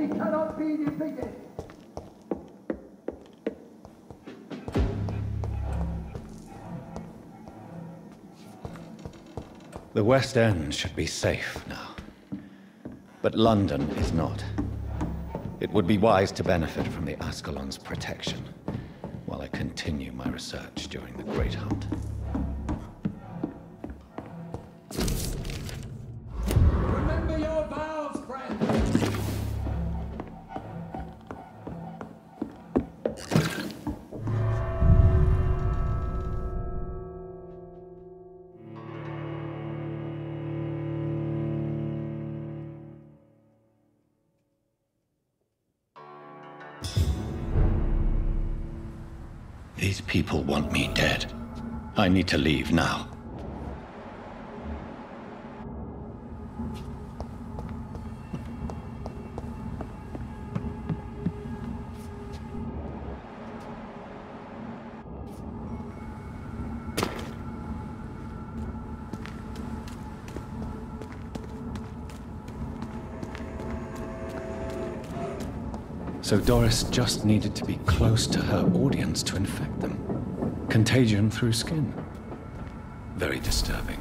enemy cannot be defeated. The West End should be safe now. But London is not. It would be wise to benefit from the Ascalon's protection, while I continue my research during the Great Hunt. Remember your vows, friend! These people want me dead. I need to leave now. So Doris just needed to be close to her audience to infect them. Contagion through skin. Very disturbing.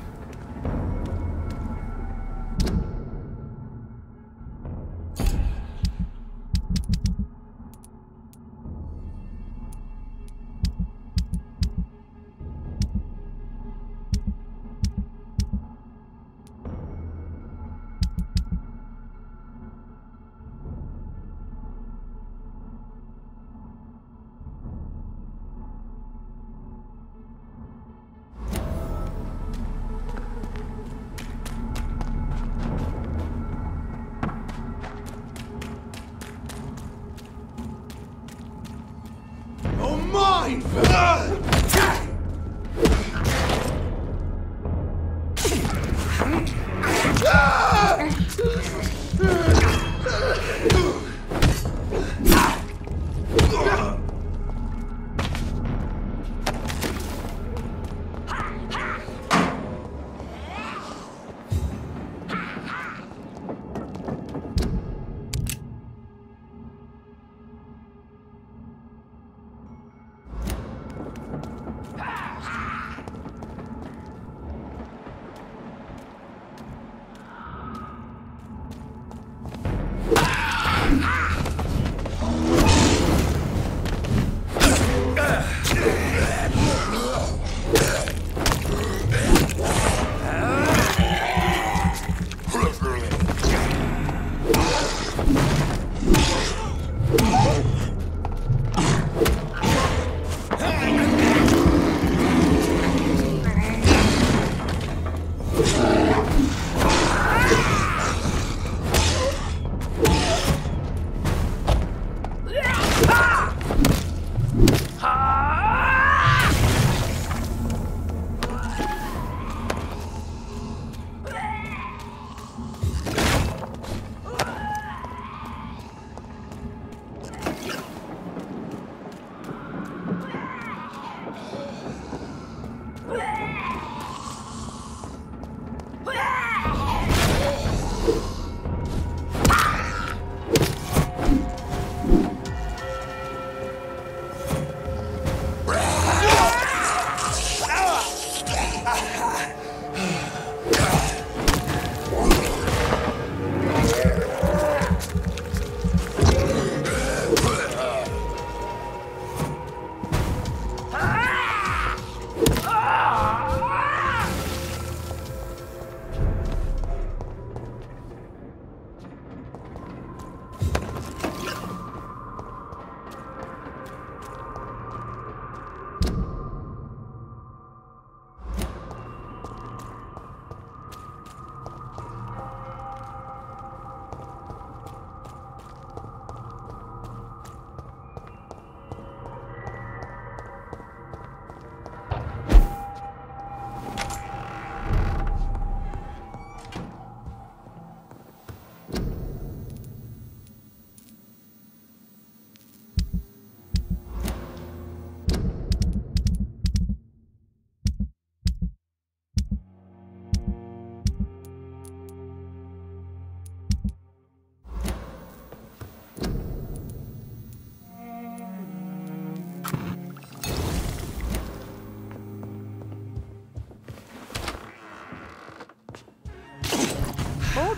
Oh,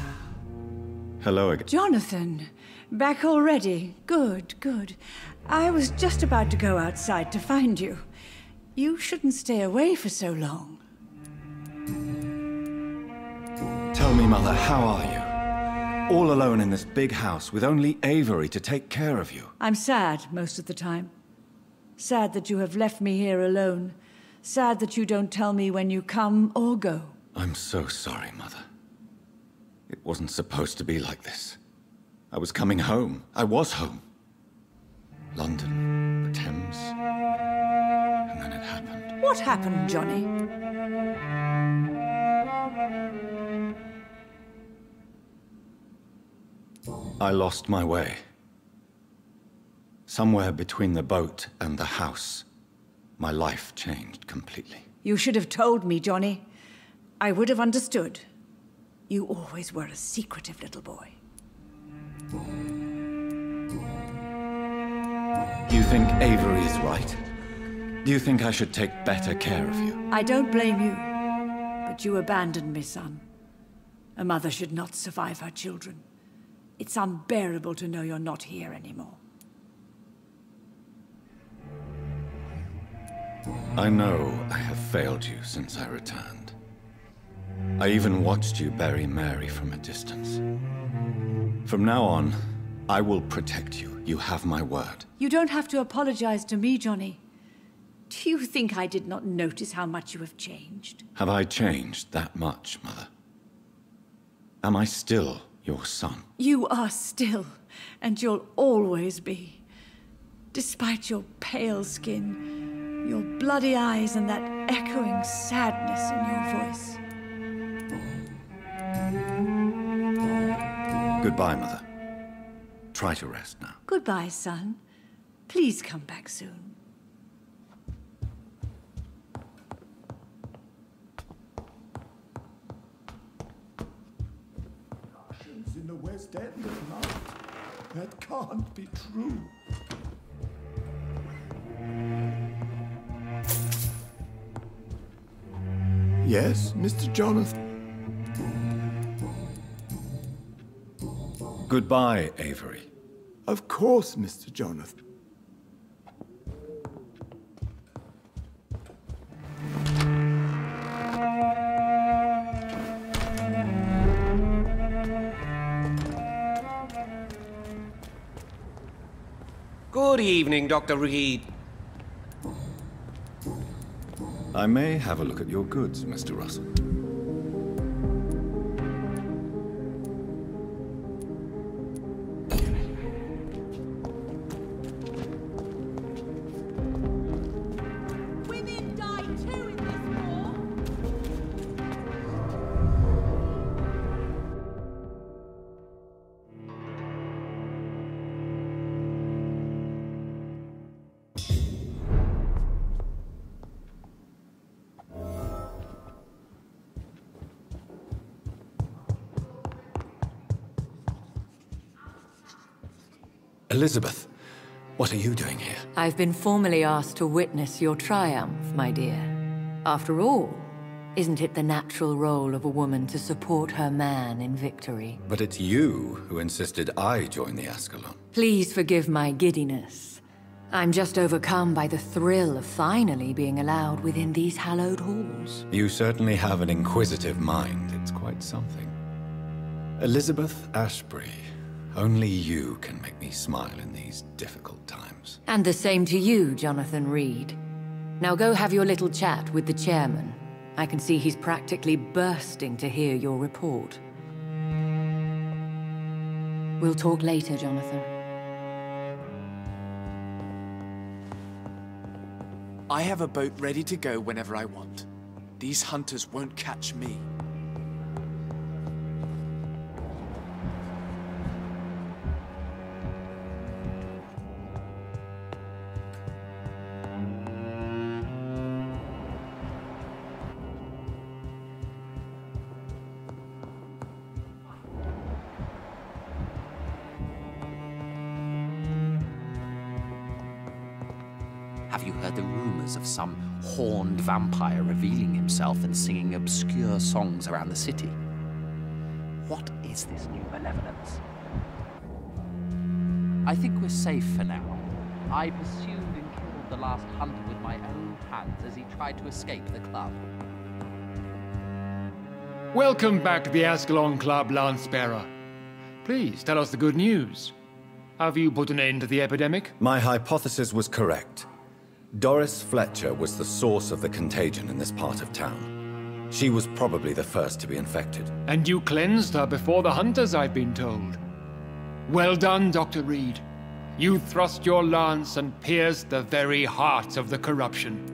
Hello again. Jonathan, back already. Good, good. I was just about to go outside to find you. You shouldn't stay away for so long. Tell me, Mother, how are you? All alone in this big house with only Avery to take care of you. I'm sad most of the time. Sad that you have left me here alone. Sad that you don't tell me when you come or go. I'm so sorry, Mother. It wasn't supposed to be like this. I was coming home. I was home. London, the Thames, and then it happened. What happened, Johnny? I lost my way. Somewhere between the boat and the house, my life changed completely. You should have told me, Johnny. I would have understood. You always were a secretive little boy. Do you think Avery is right? Do you think I should take better care of you? I don't blame you, but you abandoned me, son. A mother should not survive her children. It's unbearable to know you're not here anymore. I know I have failed you since I returned. I even watched you bury Mary from a distance. From now on, I will protect you. You have my word. You don't have to apologize to me, Johnny. Do you think I did not notice how much you have changed? Have I changed that much, Mother? Am I still your son? You are still, and you'll always be. Despite your pale skin, your bloody eyes, and that echoing sadness in your voice. Goodbye, Mother. Try to rest now. Goodbye, son. Please come back soon. In the West End at night. That can't be true. Yes, Mr. Jonathan. Goodbye, Avery. Of course, Mr. Jonathan. Good evening, Dr. Reed. I may have a look at your goods, Mr. Russell. Women die too in this war. Elizabeth, what are you doing here? I've been formally asked to witness your triumph, my dear. After all, isn't it the natural role of a woman to support her man in victory? But it's you who insisted I join the Ascalon. Please forgive my giddiness. I'm just overcome by the thrill of finally being allowed within these hallowed halls. You certainly have an inquisitive mind. It's quite something. Elizabeth Ashbury, only you can make me smile in these difficult times. And the same to you, Jonathan Reed. Now go have your little chat with the chairman. I can see he's practically bursting to hear your report. We'll talk later, Jonathan. I have a boat ready to go whenever I want. These hunters won't catch me. Have you heard the rumors of some horned vampire revealing himself and singing obscure songs around the city? What is this new malevolence? I think we're safe for now. I pursued and killed the last hunter with my own hands as he tried to escape the club. Welcome back to the Ascalon Club, Lancebearer. Please tell us the good news. Have you put an end to the epidemic? My hypothesis was correct. Doris Fletcher was the source of the contagion in this part of town. She was probably the first to be infected. And you cleansed her before the hunters, I've been told. Well done, Dr. Reed. You thrust your lance and pierced the very heart of the corruption.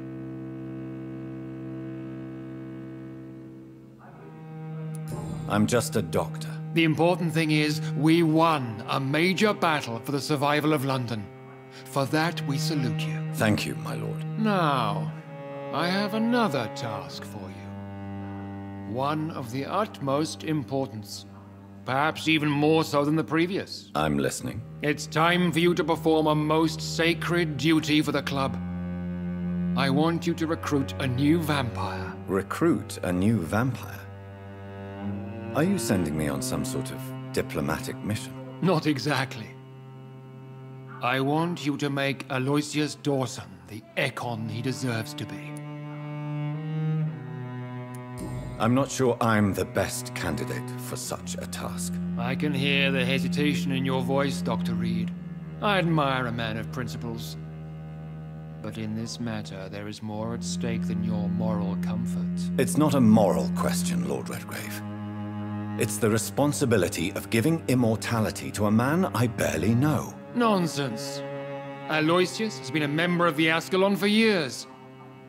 I'm just a doctor. The important thing is, we won a major battle for the survival of London. For that, we salute you. Thank you, my lord. Now, I have another task for you. One of the utmost importance. Perhaps even more so than the previous. I'm listening. It's time for you to perform a most sacred duty for the club. I want you to recruit a new vampire. Recruit a new vampire? Are you sending me on some sort of diplomatic mission? Not exactly. I want you to make Aloysius Dawson the Ekon he deserves to be. I'm not sure I'm the best candidate for such a task. I can hear the hesitation in your voice, Dr. Reed. I admire a man of principles. But in this matter, there is more at stake than your moral comfort. It's not a moral question, Lord Redgrave. It's the responsibility of giving immortality to a man I barely know. Nonsense. Aloysius has been a member of the Ascalon for years.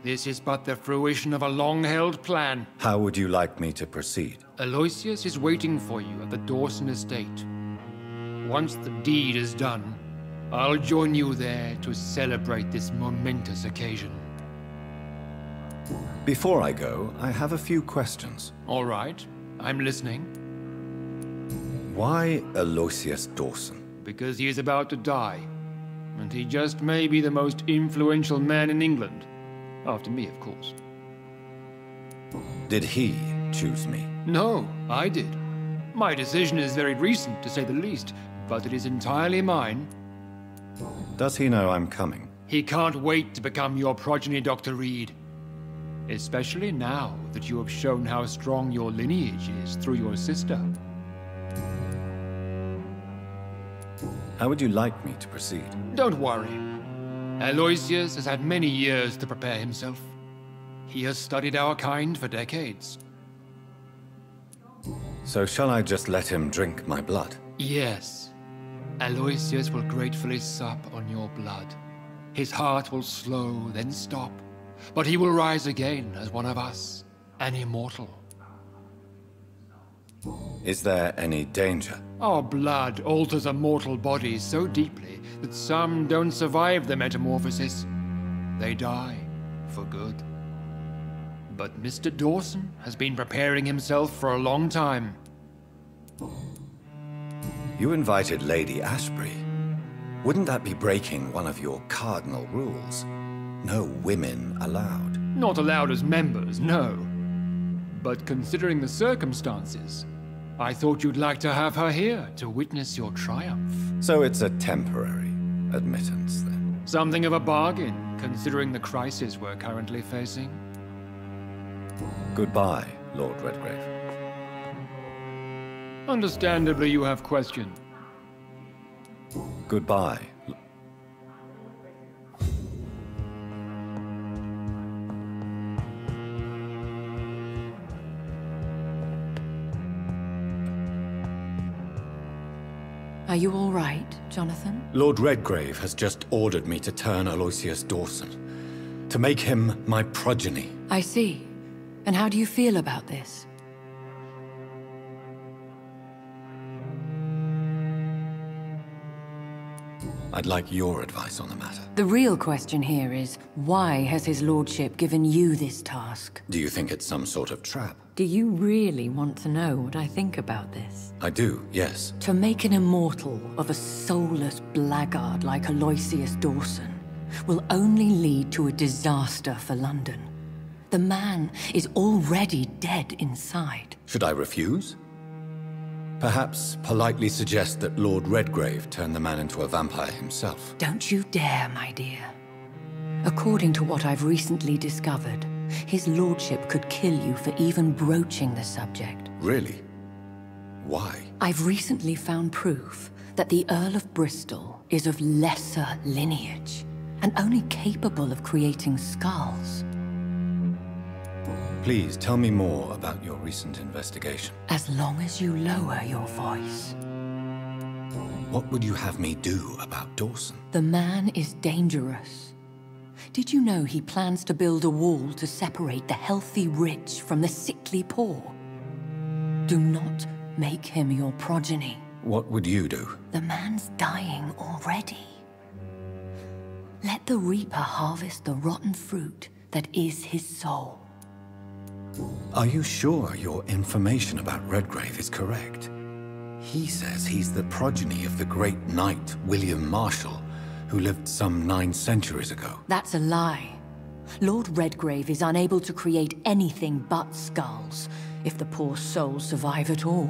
This is but the fruition of a long-held plan. How would you like me to proceed? Aloysius is waiting for you at the Dawson estate. Once the deed is done, I'll join you there to celebrate this momentous occasion. Before I go, I have a few questions. All right, I'm listening. Why Aloysius Dawson? Because he is about to die, and he just may be the most influential man in England. After me, of course. Did he choose me? No, I did. My decision is very recent, to say the least, but it is entirely mine. Does he know I'm coming? He can't wait to become your progeny, Dr. Reed. Especially now that you have shown how strong your lineage is through your sister. How would you like me to proceed? Don't worry. Aloysius has had many years to prepare himself. He has studied our kind for decades. So shall I just let him drink my blood? Yes. Aloysius will gratefully sup on your blood. His heart will slow, then stop. But he will rise again as one of us, an immortal. Is there any danger? Our blood alters a mortal body so deeply that some don't survive the metamorphosis. They die for good. But Mr. Dawson has been preparing himself for a long time. You invited Lady Ashbury. Wouldn't that be breaking one of your cardinal rules? No women allowed. Not allowed as members, no. But considering the circumstances, I thought you'd like to have her here to witness your triumph. So it's a temporary admittance, then? Something of a bargain, considering the crisis we're currently facing. Goodbye, Lord Redgrave. Understandably, you have questions. Goodbye. Are you all right, Jonathan? Lord Redgrave has just ordered me to turn Aloysius Dawson, to make him my progeny. I see. And how do you feel about this? I'd like your advice on the matter. The real question here is, why has his lordship given you this task? Do you think it's some sort of trap? Do you really want to know what I think about this? I do, yes. To make an immortal of a soulless blackguard like Aloysius Dawson will only lead to a disaster for London. The man is already dead inside. Should I refuse? Perhaps politely suggest that Lord Redgrave turned the man into a vampire himself. Don't you dare, my dear. According to what I've recently discovered, his lordship could kill you for even broaching the subject. Really? Why? I've recently found proof that the Earl of Bristol is of lesser lineage and only capable of creating skulls. Please tell me more about your recent investigation. As long as you lower your voice. What would you have me do about Dawson? The man is dangerous. Did you know he plans to build a wall to separate the healthy rich from the sickly poor? Do not make him your progeny. What would you do? The man's dying already. Let the Reaper harvest the rotten fruit that is his soul. Are you sure your information about Redgrave is correct? He says he's the progeny of the great knight William Marshall, who lived some 9 centuries ago. That's a lie. Lord Redgrave is unable to create anything but skulls, if the poor souls survive at all.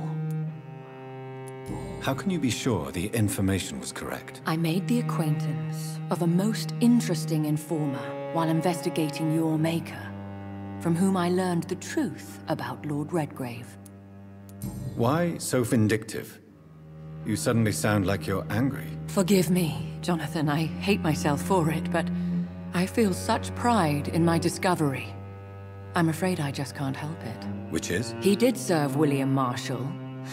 How can you be sure the information was correct? I made the acquaintance of a most interesting informer while investigating your maker, from whom I learned the truth about Lord Redgrave. Why so vindictive? You suddenly sound like you're angry. Forgive me, Jonathan. I hate myself for it, but I feel such pride in my discovery. I'm afraid I just can't help it. Which is? He did serve William Marshall.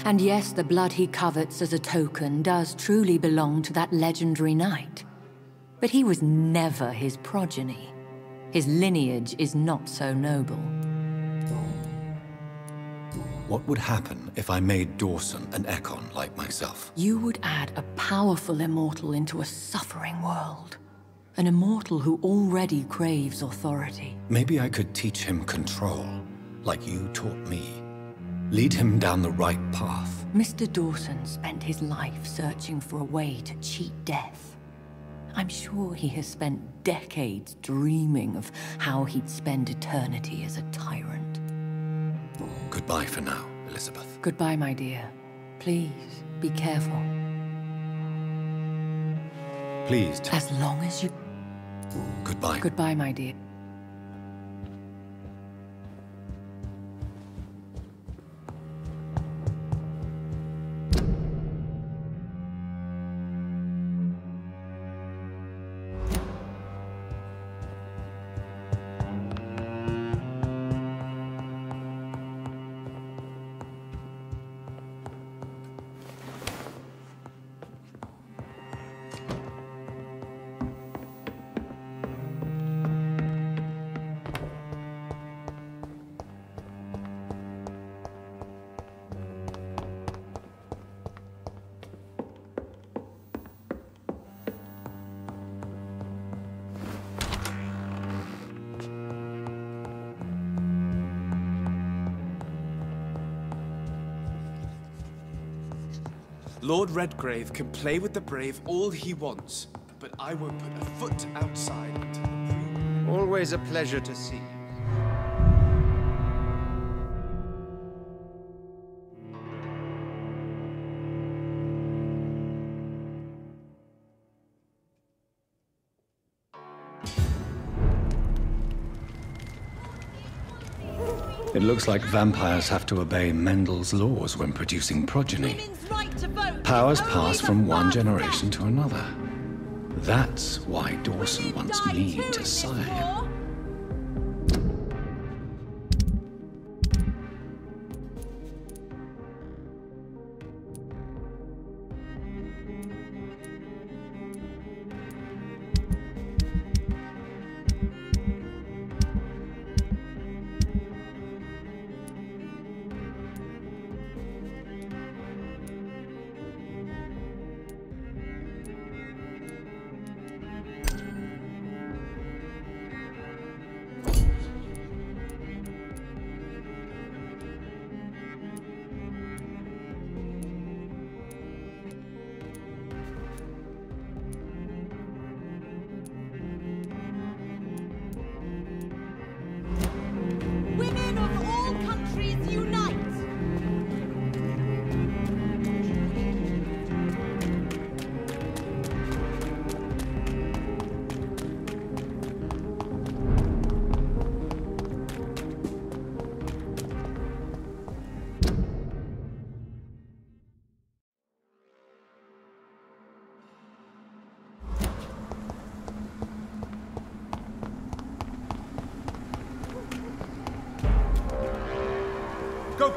And yes, the blood he covets as a token does truly belong to that legendary knight. But he was never his progeny. His lineage is not so noble. What would happen if I made Dawson an Ekon like myself? You would add a powerful immortal into a suffering world. An immortal who already craves authority. Maybe I could teach him control, like you taught me. Lead him down the right path. Mr. Dawson spent his life searching for a way to cheat death. I'm sure he has spent decades dreaming of how he'd spend eternity as a tyrant. Goodbye for now, Elizabeth. Goodbye, my dear. Please, be careful. Please. As long as you... Goodbye. Goodbye, my dear. Lord Redgrave can play with the brave all he wants, but I won't put a foot outside until the proof. Always a pleasure to see you. It looks like vampires have to obey Mendel's laws when producing progeny. Women's right to vote. Powers Only pass the from one bastard. generation to another. That's why Dawson Women wants die me too in to this sire him. war.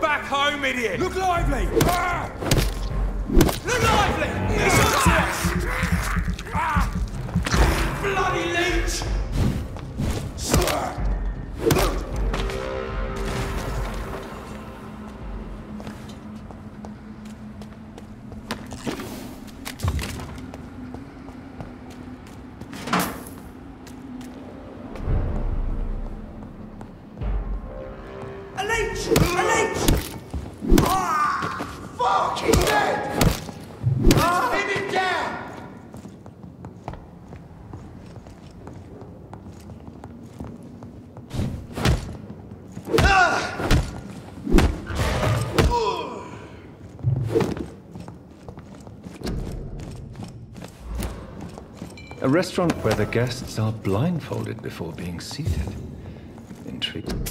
back home, idiot! Look lively! Ah! Look lively! It's up to us! Ah! Bloody leech! A leech! A leech! Ah! Fuck! He's dead! Pin him down! A restaurant where the guests are blindfolded before being seated. Intriguing.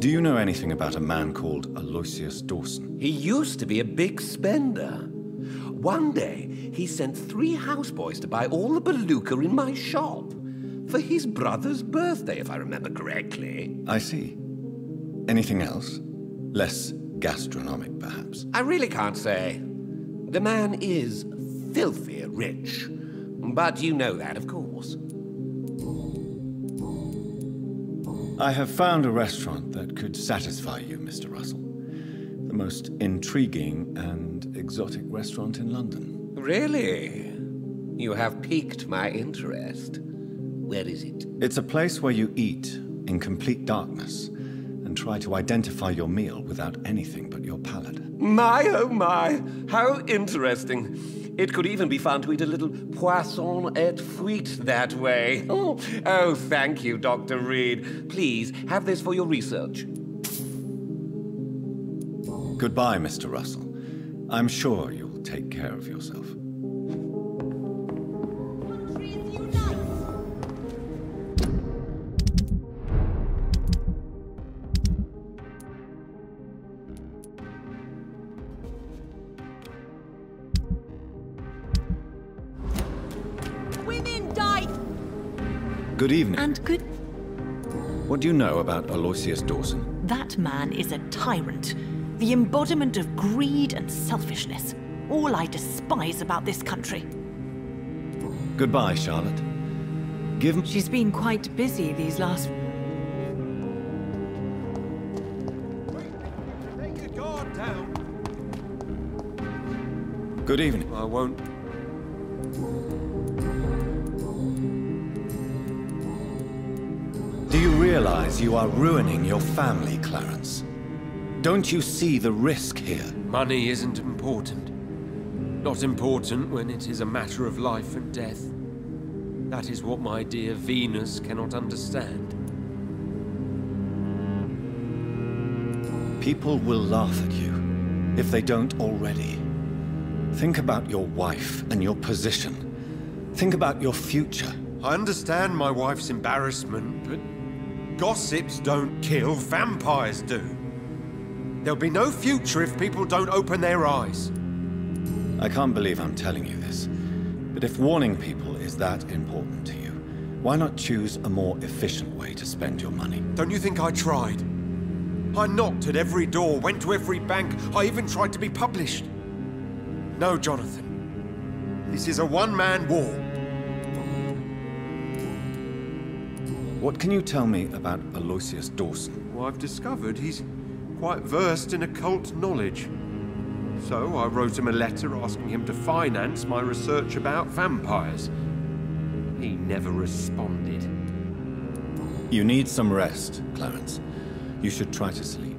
Do you know anything about a man called Aloysius Dawson? He used to be a big spender. One day, he sent 3 houseboys to buy all the beluga in my shop. For his brother's birthday, if I remember correctly. I see. Anything else? Less gastronomic, perhaps? I really can't say. The man is filthy rich. But you know that, of course. I have found a restaurant that could satisfy you, Mr. Russell. The most intriguing and exotic restaurant in London. Really? You have piqued my interest. Where is it? It's a place where you eat in complete darkness and try to identify your meal without anything but your palate. My, oh my, how interesting. It could even be fun to eat a little poisson et frites that way. Oh, thank you, Dr. Reed. Please, have this for your research. Goodbye, Mr. Russell. I'm sure you'll take care of yourself. Countries unite! Women die! Good evening. And good... What do you know about Aloysius Dawson? That man is a tyrant. The embodiment of greed and selfishness. All I despise about this country. Goodbye, Charlotte. Give... She's been quite busy these last... Take your guard down. Good evening. I won't. Do you realize you are ruining your family, Clarence? Don't you see the risk here? Money isn't important. Not important when it is a matter of life and death. That is what my dear Venus cannot understand. People will laugh at you, if they don't already. Think about your wife and your position. Think about your future. I understand my wife's embarrassment, but gossips don't kill, vampires do. There'll be no future if people don't open their eyes. I can't believe I'm telling you this, but if warning people is that important to you, why not choose a more efficient way to spend your money? Don't you think I tried? I knocked at every door, went to every bank, I even tried to be published. No, Jonathan. This is a one-man war. What can you tell me about Aloysius Dawson? Well, I've discovered he's quite versed in occult knowledge. So I wrote him a letter asking him to finance my research about vampires. He never responded. You need some rest, Clarence. You should try to sleep.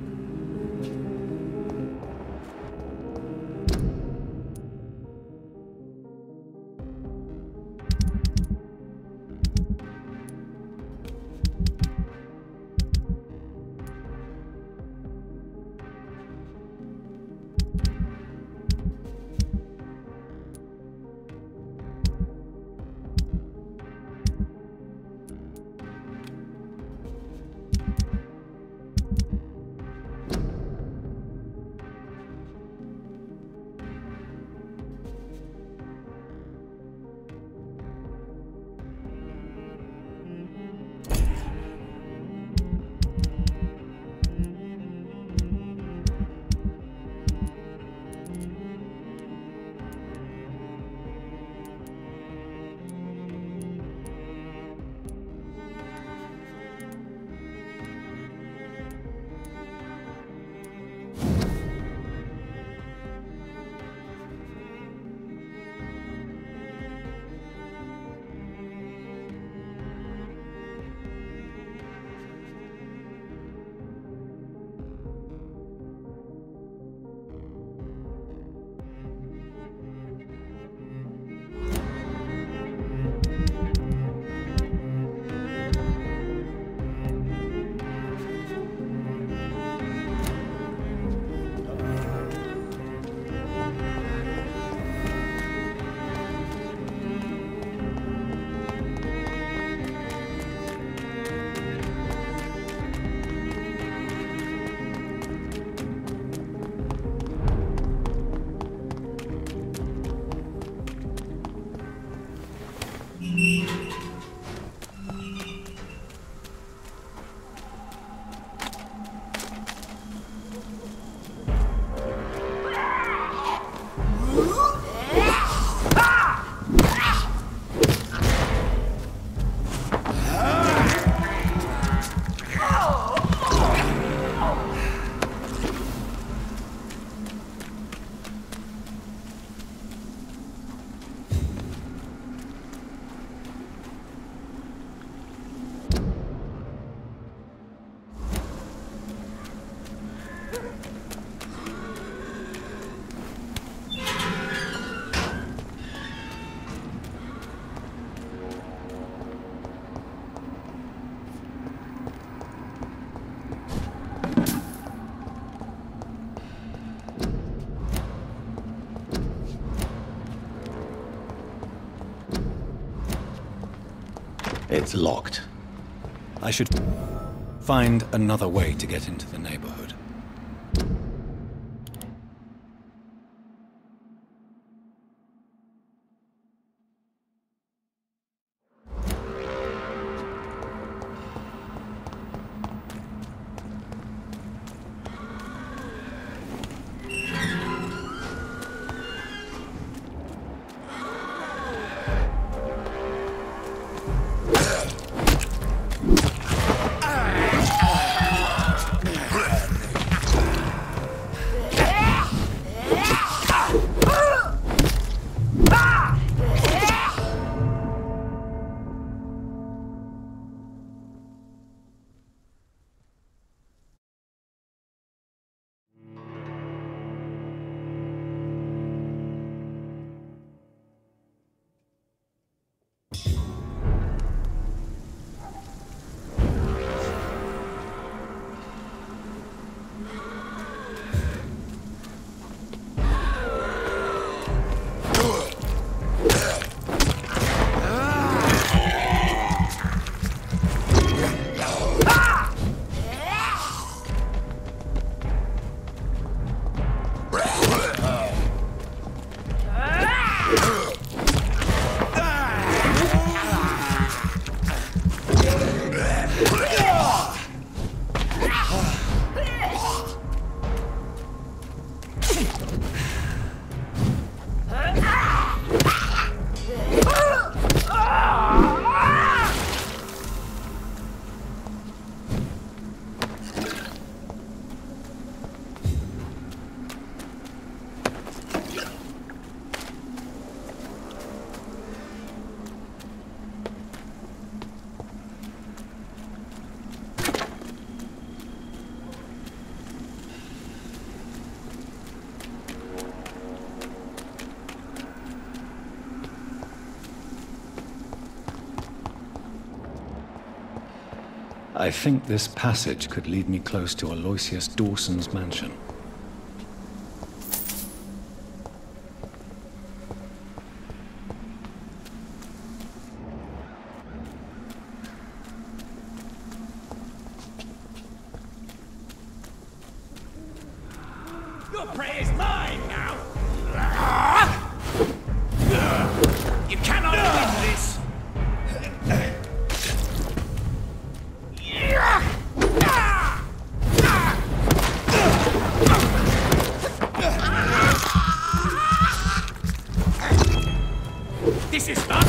It's locked. I should find another way to get into the neighborhood. I think this passage could lead me close to Aloysius Dawson's mansion. Your prey is mine now! You cannot win this! This is not